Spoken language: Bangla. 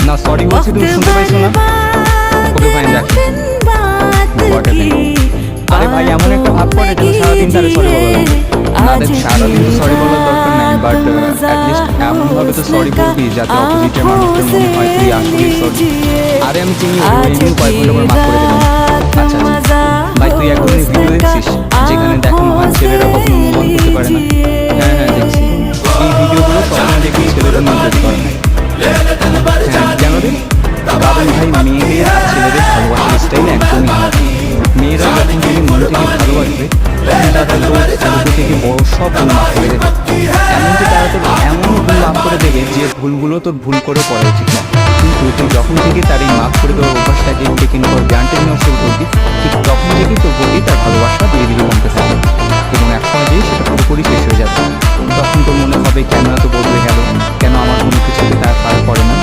না সরি বলছি, তুমি শুনতে পাইছো না? ওকে ফাইন, রাখ। আরে ভাই এমন একটা ভাব করে যেন সারাদিন তারে সরি বলা লাগবে। না দেখ, সারাদিন তো সরি বলার দরকার নাই, বাট অ্যাটলিস্ট এমনভাবে তো সরি বলবি যাতে অপোজিটের মানুষটার মনে হয় তুই আসলেই সরি। আরে আমি চিনি, ও এমনি কয়েক ঘন্টা পর মাফ করে দিলাম। আচ্ছা আচ্ছা ভাই, তুই এক ধরনের ভিডিও দেখছিস যেখানে দেখানো হয় ছেলেরা কখনো মুভ অন করতে পারে না? হ্যাঁ হ্যাঁ দেখছি। এই ভিডিওগুলো সবসময় দেখি ছেলেরা নির্দেশ করে না। হ্যাঁ কেন রে? কারণ ভাই মেয়েদের আর ছেলেদের ভালোবাসার স্টাইল একদমই আলাদা। মেয়েরা যখন যদি মন থেকে ভালোবাসবে তখন তারা ছোট থেকে বড় সব ভুল মাফ করে দেবে। এমনকি তারা তোর এমন ভুল মাফ করে দেবে যে ভুলগুলো তোর ভুল করে করা উচিত না। কিন্তু তুই যখন থেকে তার এই মাফ করে দেওয়ার অভ্যাসটাকে টেকিং ফর গ্রান্টেড নেওয়া শুরু করবি, ঠিক তখন থেকেই তোর প্রতি তার ভালোবাসা ধীরে ধীরে কমতে থাকবে এবং এক সময় সেটা পুরোপুরি শেষ হয়ে যাবে। তখন তোর মনে হবে কেন এত বদলে গেল, কেন আমার কোনো কিছুতে তার ফারাক পড়ে না।